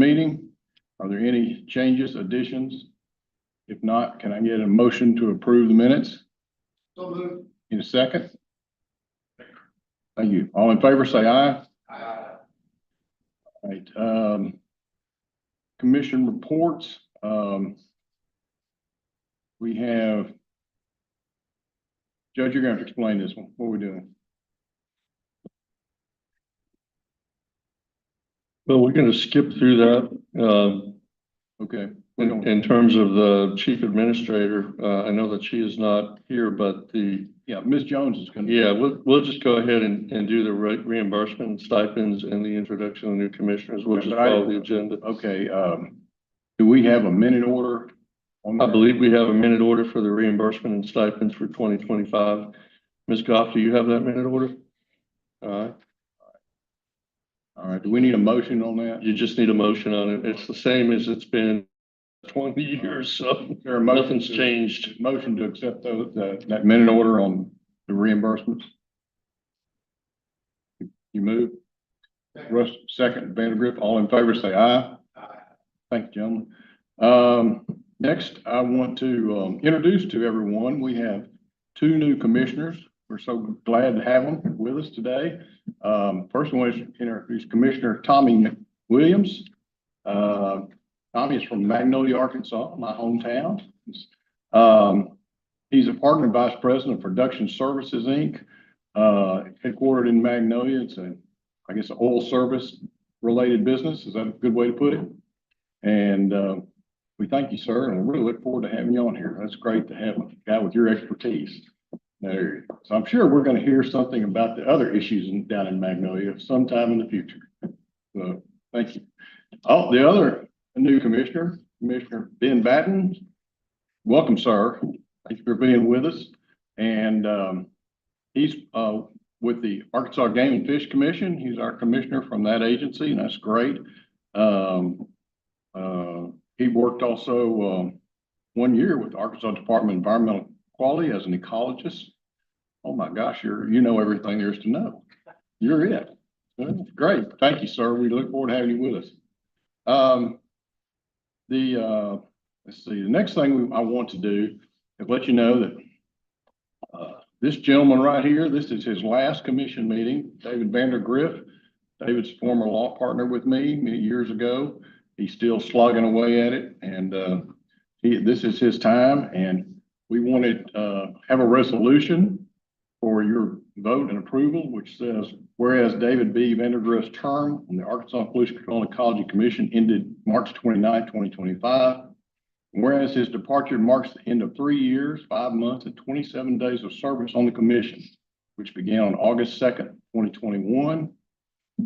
meeting. Are there any changes, additions? If not, can I get a motion to approve the minutes? So moved. In a second? Thank you. All in favor, say aye. Aye. All right. Commission reports. We have, Judge, you're going to have to explain this one. What are we doing? Well, we're going to skip through that. Okay. In terms of the chief administrator, I know that she is not here, but Ms. Jones is going to. Yeah, we'll just go ahead and do the reimbursement stipends and the introduction of new commissioners. We'll just follow the agenda. Okay. Do we have a minute order on that? I believe we have a minute order for the reimbursement and stipends for 2025. Ms. Goff, do you have that minute order? All right. All right. Do we need a motion on that? You just need a motion on it. It's the same as it's been 20 years, so nothing's changed. Motion to accept that minute order on the reimbursements. You move. Russ, second. Vandergrift, all in favor, say aye. Aye. Thank you, gentlemen. Next, I want to introduce to everyone, we have two new commissioners. We're so glad to have them with us today. First one is introduce Commissioner Tommy Williams. Tommy is from Magnolia, Arkansas, my hometown. He's a partner and vice president of Production Services, Inc., headquartered in Magnolia. It's I guess, an oil service related business. Is that a good way to put it? And we thank you, sir, and we really look forward to having you on here. That's great to have a guy with your expertise. There. So I'm sure we're going to hear something about the other issues down in Magnolia sometime in the future. So thank you. Oh, the other new commissioner, Commissioner Ben Batten. Welcome, sir. Thank you for being with us. And he's with the Arkansas Game and Fish Commission. He's our commissioner from that agency, and that's great. He worked also 1 year with the Arkansas Department of Environmental Quality as an ecologist. Oh my gosh, you know everything there is to know. You're it. Well, great. Thank you, sir. We look forward to having you with us. Let's see, the next thing I want to do is let you know that this gentleman right here, this is his last commission meeting, David Vandergrift. David's a former law partner with me many years ago. He's still slogging away at it, and this is his time, and we wanted to have a resolution for your vote and approval, which says, whereas David B. Vandergrift's term on the Arkansas Pollution Control and Ecology Commission ended March 29, 2025, and whereas his departure marks the end of 3 years, 5 months, and 27 days of service on the commission, which began on August 2nd, 2021,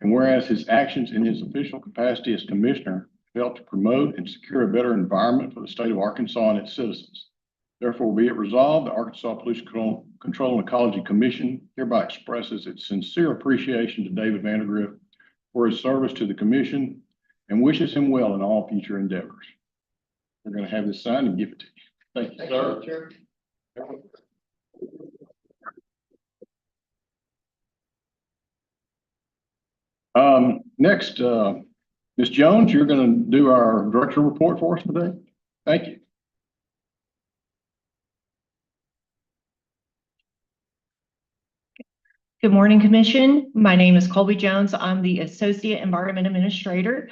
and whereas his actions in his official capacity as commissioner helped to promote and secure a better environment for the state of Arkansas and its citizens. Therefore, be it resolved, the Arkansas Pollution Control and Ecology Commission hereby expresses its sincere appreciation to David Vandergrift for his service to the commission and wishes him well in all future endeavors. We're going to have this signed and give it to you. Thank you, sir. Next, Ms. Jones, you're going to do our director report for us today. Thank you. Good morning, Commission. My name is Colby Jones. I'm the Associate Environment Administrator.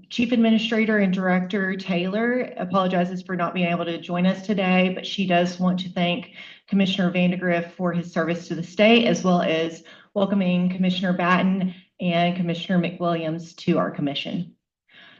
Chief Administrator and Director Taylor apologizes for not being able to join us today, but she does want to thank Commissioner Vandergrift for his service to the state, as well as welcoming Commissioner Batten and Commissioner McWilliams to our commission.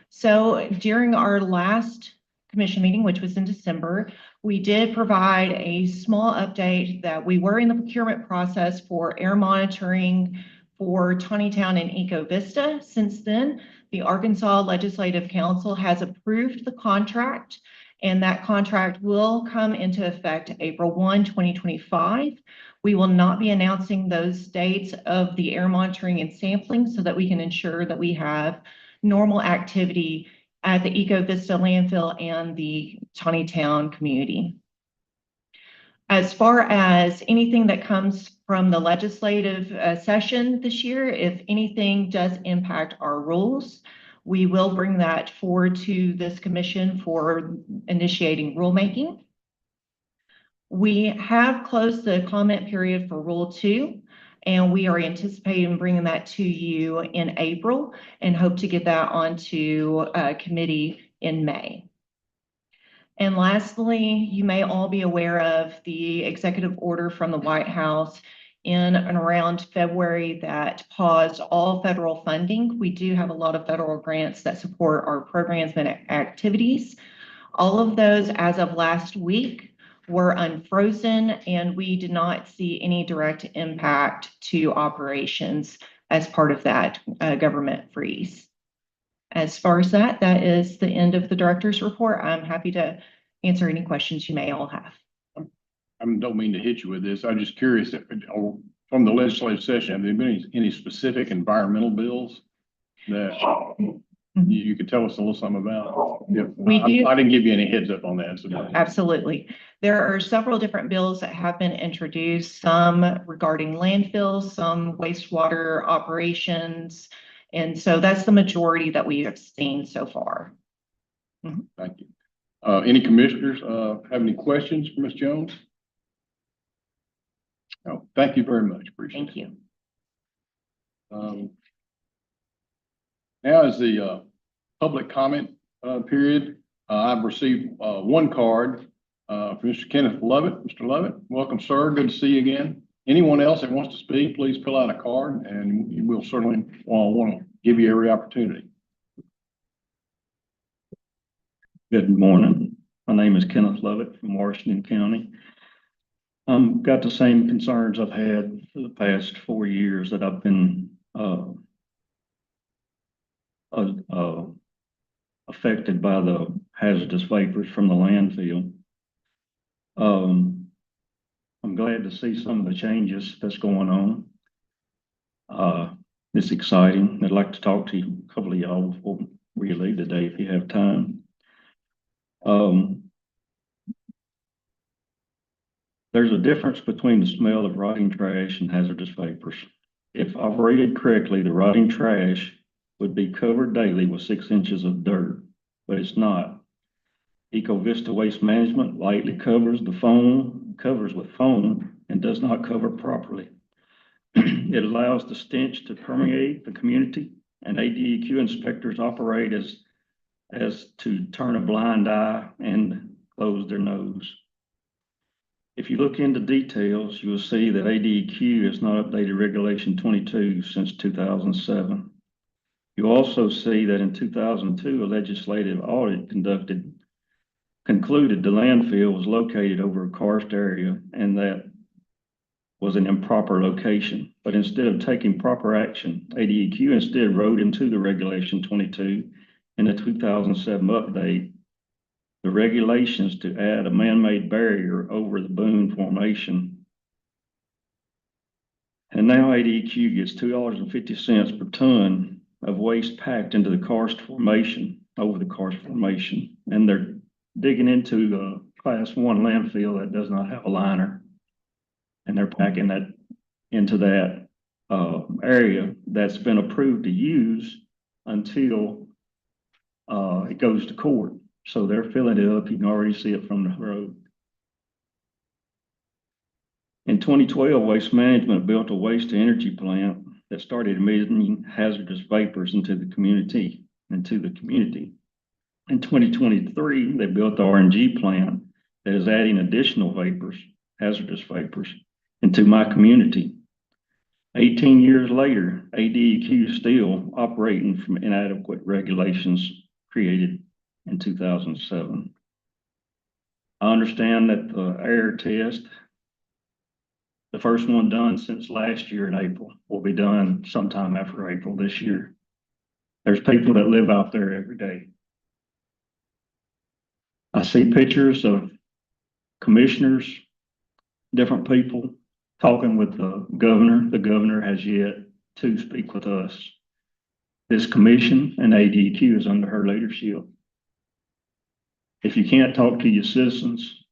So during our last commission meeting, which was in December, we did provide a small update that we were in the procurement process for air monitoring for Tawnytown and Eco Vista. Since then, the Arkansas Legislative Council has approved the contract, and that contract will come into effect April 1, 2025. We will not be announcing those dates of the air monitoring and sampling so that we can ensure that we have normal activity at the Eco Vista landfill and the Tawnytown community. As far as anything that comes from the legislative session this year, if anything does impact our rules, We will bring that forward to this commission for initiating rulemaking. We have closed the comment period for Rule 2, and we are anticipating bringing that to you in April and hope to get that onto committee in May. And lastly, you may all be aware of the executive order from the White House in and around February that paused all federal funding. We do have a lot of federal grants that support our programs and activities. All of those, as of last week, were unfrozen, and we did not see any direct impact to operations as part of that government freeze. As far as that is the end of the director's report. I'm happy to answer any questions you may all have. I don't mean to hit you with this. I'm just curious if, from the legislative session, have there been any specific environmental bills that you could tell us a little something about? Yeah, I didn't give you any heads up on that. So. Absolutely. There are several different bills that have been introduced, some regarding landfills, some wastewater operations. And so that's the majority that we have seen so far. Thank you. Any commissioners have any questions for Ms. Jones? No, thank you very much. Appreciate it. Thank you. Now is the public comment period. I've received one card from Mr. Kenneth Lovett. Mr. Lovett, welcome, sir. Good to see you again. Anyone else that wants to speak, please fill out a card, and we'll certainly want to give you every opportunity. Good morning. My name is Kenneth Lovett from Washington County. Got the same concerns I've had for the past 4 years that I've been affected by the hazardous vapors from the landfill. I'm glad to see some of the changes that's going on. It's exciting. I'd like to talk to you, a couple of y'all before we leave today if you have time. There's a difference between the smell of rotting trash and hazardous vapors. If operated correctly, the rotting trash would be covered daily with 6 inches of dirt, but it's not. EcoVista Waste Management lightly covers with foam and does not cover properly. It allows the stench to permeate the community, and ADEQ inspectors operate as to turn a blind eye and close their nose. If you look into details, you will see that ADEQ has not updated Regulation 22 since 2007. You also see that in 2002, a legislative audit concluded the landfill was located over a karst area, and that was an improper location. But instead of taking proper action, ADEQ instead wrote into the Regulation 22 in the 2007 update the regulations to add a man-made barrier over the Boone Formation. And now ADEQ gets $2.50 per ton of waste packed into the karst formation, over the karst formation. And they're digging into the Class 1 landfill that does not have a liner. And they're packing that into that area that's been approved to use until it goes to court. So they're filling it up. You can already see it from the road. In 2012, Waste Management built a waste-to-energy plant that started emitting hazardous vapors into the community. In 2023, they built the RNG plant that is adding additional vapors, hazardous vapors, into my community. 18 years later, ADEQ is still operating from inadequate regulations created in 2007. I understand that the air test, the first one done since last year in April, will be done sometime after April this year. There's people that live out there every day. I see pictures of commissioners, different people talking with the governor. The governor has yet to speak with us. This commission and ADEQ is under her leadership. If you can't talk to your citizens,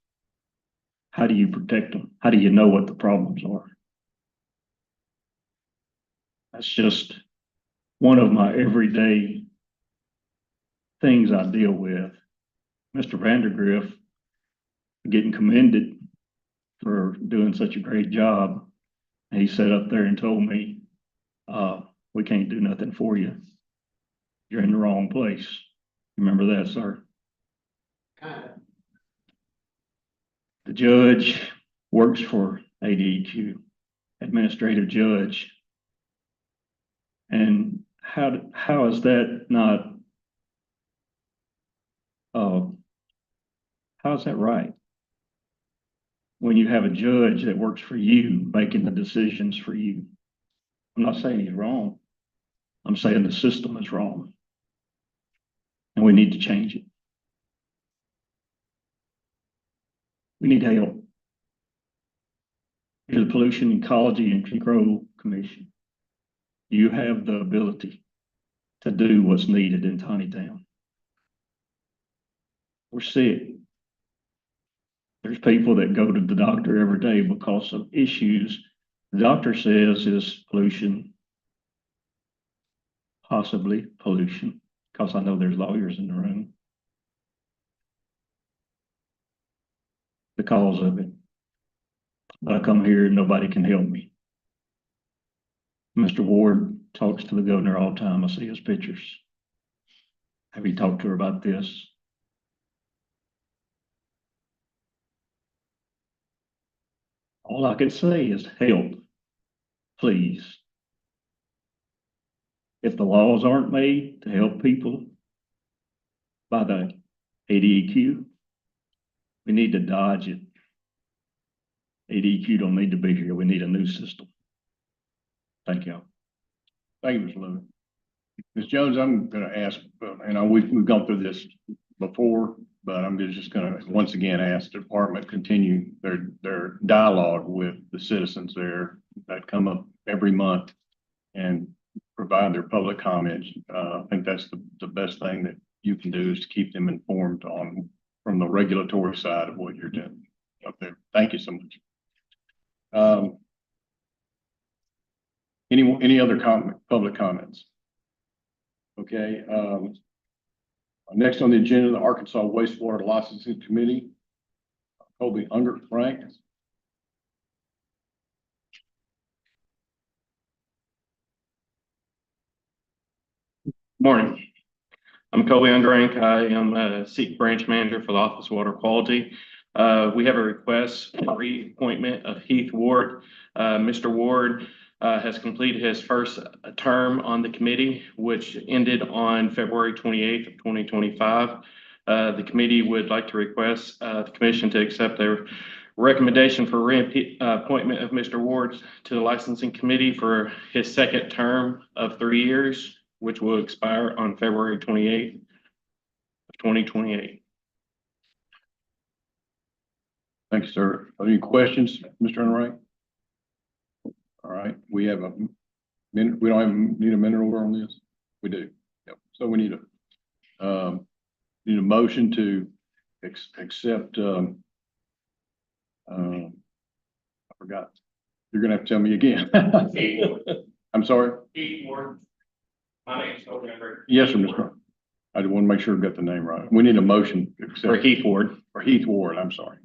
how do you protect them? How do you know what the problems are? That's just one of my everyday things I deal with. Mr. Vandergriff getting commended for doing such a great job. He sat up there and told me, we can't do nothing for you. You're in the wrong place. Remember that, sir? The judge works for ADEQ, administrative judge. And how is that not, how is that right? When you have a judge that works for you, making the decisions for you. I'm not saying he's wrong. I'm saying the system is wrong. And we need to change it. We need help. You're the Pollution, Ecology, and Control Commission. You have the ability to do what's needed in Tawny Town. We're sick. There's people that go to the doctor every day because of issues the doctor says is pollution, possibly pollution, because I know there's lawyers in the room. The cause of it. But I come here and nobody can help me. Mr. Ward talks to the governor all the time. I see his pictures. Have you talked to her about this? All I can say is help, please. If the laws aren't made to help people by the ADEQ, we need to dodge it. ADEQ don't need to be here. We need a new system. Thank you. Thank you, Mr. Lewis. Ms. Jones, I'm gonna ask, and we've gone through this before, but I'm just gonna once again ask the department continue their dialogue with the citizens there that come up every month and provide their public comments. I think that's the best thing that you can do is to keep them informed from the regulatory side of what you're doing up there. Thank you so much. Any other public comments? Okay. Next on the agenda, the Arkansas Wastewater Licensing Committee. Colby Unger, Frank. Morning. I'm Colby Underank. I am a SEEK branch manager for the Office of Water Quality. We have a request for reappointment of Heath Ward. Mr. Ward has completed his first term on the committee, which ended on February 28th of 2025. The committee would like to request the commission to accept their recommendation for reappointment of Mr. Ward to the licensing committee for his second term of 3 years, which will expire on February 28th of 2028. Thank you, sir. Are there any questions, Mr. Enright? All right, we have a minute. We don't need a minute order on this. We do. Yep. So we need a motion to accept. I forgot. You're gonna have to tell me again. I'm sorry. Heath Ward. My name is Colby Underank. Yes, sir, Mr. I want to make sure I got the name right. We need a motion to accept. For Heath Ward. For Heath Ward, I'm sorry.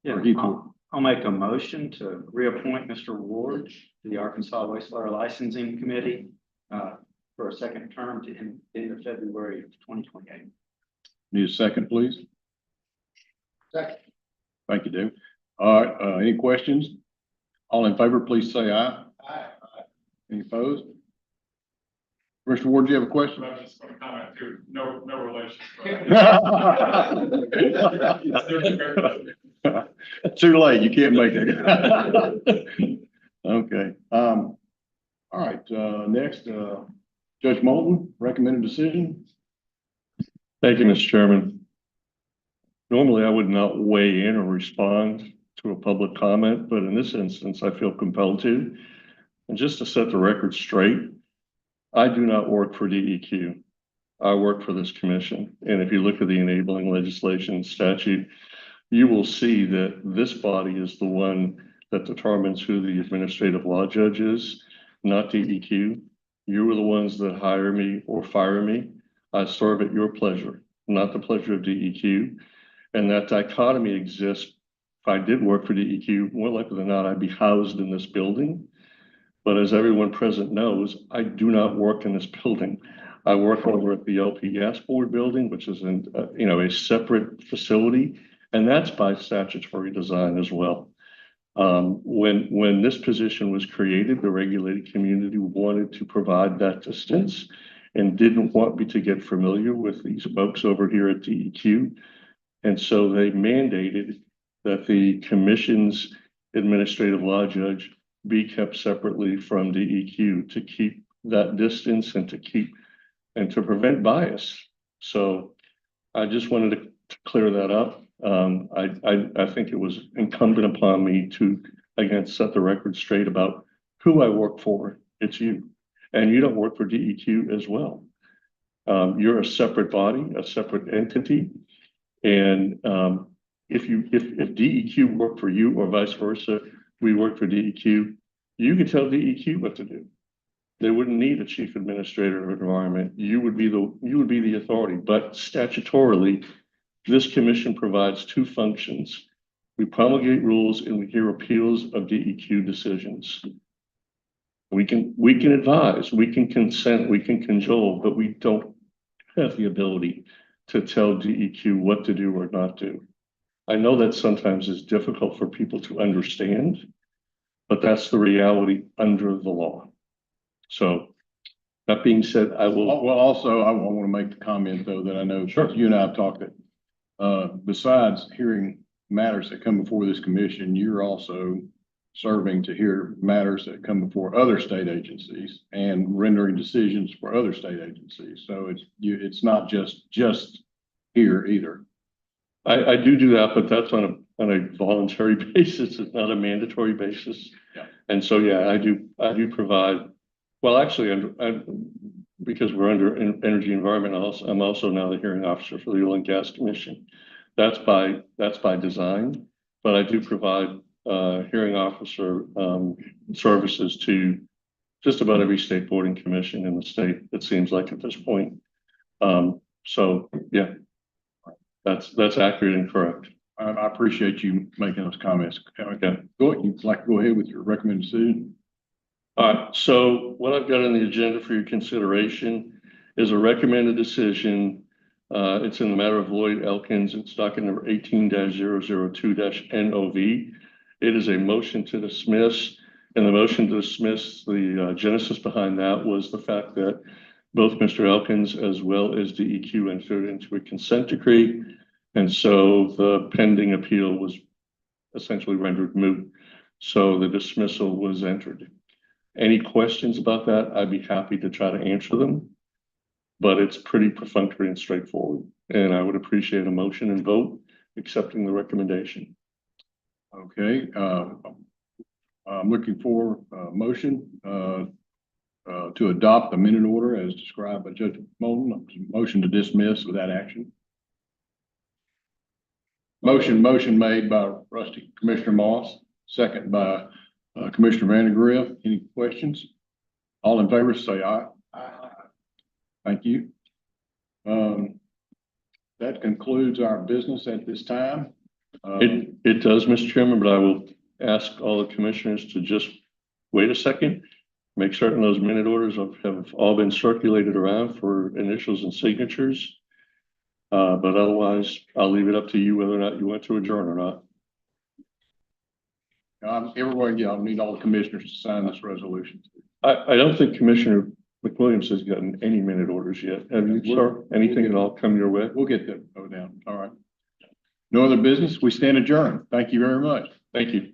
Yeah, For Heath Ward. I'll make a motion to reappoint Mr. Ward to the Arkansas Wastewater Licensing Committee for a second term to end of February of 2028. Need a second, please? Second. Thank you, Dave. All right, any questions? All in favor, please say aye. Aye. Any opposed? Mr. Ward, do you have a question? I was just going to comment too, no relation. Too late, you can't make it. Okay, all right, next, Judge Moulton, recommended decision. Thank you, Mr. Chairman. Normally, I would not weigh in or respond to a public comment, but in this instance, I feel compelled to. And just to set the record straight, I do not work for DEQ. I work for this commission. And if you look at the enabling legislation statute, you will see that this body is the one that determines who the administrative law judge is, not DEQ. You are the ones that hire me or fire me. I serve at your pleasure. not the pleasure of DEQ. And that dichotomy exists. If I did work for DEQ, more likely than not, I'd be housed in this building. But as everyone present knows, I do not work in this building. I work over at the LP Gas Board building, which is in, a separate facility, and that's by statutory design as well. When this position was created, the regulated community wanted to provide that distance and didn't want me to get familiar with these folks over here at DEQ. And so they mandated that the commission's administrative law judge be kept separately from DEQ to keep that distance and to prevent bias. So I just wanted to clear that up. I think it was incumbent upon me to, again, set the record straight about who I work for. It's you. And you don't work for DEQ as well. You're a separate body, a separate entity. And if DEQ worked for you or vice versa, we work for DEQ, you could tell DEQ what to do. They wouldn't need a chief administrator of environment. You would be the authority. But statutorily, this commission provides two functions. We promulgate rules and we hear appeals of DEQ decisions. We can advise, we can consent, we can cajole, but we don't have the ability to tell DEQ what to do or not do. I know that sometimes is difficult for people to understand, but that's the reality under the law. So that being said, I will. Well, also, I want to make the comment though, that I know you and I have talked that, besides hearing matters that come before this commission, you're also serving to hear matters that come before other state agencies and rendering decisions for other state agencies. So it's not just here either. I do that, but that's on a voluntary basis. It's not a mandatory basis. Yeah. And so, yeah, I do provide, well, actually, because we're under energy environment, I'm also now the hearing officer for the Oil and Gas Commission. That's by design, but I do provide hearing officer services to just about every state board and commission in the state, it seems like at this point. So yeah, that's accurate and correct. I appreciate you making those comments. Okay, you'd like to go ahead with your recommended decision? All right, so what I've got on the agenda for your consideration is a recommended decision. It's in the matter of Lloyd Elkins. It's docket number 18-002-NOV. It is a motion to dismiss, and the motion to dismiss, the genesis behind that was the fact that both Mr. Elkins as well as DEQ entered into a consent decree. And so the pending appeal was essentially rendered moot. So the dismissal was entered. Any questions about that? I'd be happy to try to answer them, but it's pretty perfunctory and straightforward. And I would appreciate a motion and vote accepting the recommendation. Okay, I'm looking for a motion to adopt the minute order as described by Judge Moulton. Motion to dismiss without action. Motion made by Commissioner Moss, second by Commissioner Vandergriff. Any questions? All in favor, say aye. Aye. Thank you. That concludes our business at this time. It does, Mr. Chairman, but I will ask all the commissioners to just wait a second, make certain those minute orders have all been circulated around for initials and signatures. But otherwise, I'll leave it up to you whether or not you want to adjourn or not. Everybody, I'll need all the commissioners to sign this resolution. I don't think Commissioner McWilliams has gotten any minute orders yet. Have you, sir? Anything at all come your way? We'll get them. Go down. All right. No other business. We stand adjourned. Thank you very much. Thank you.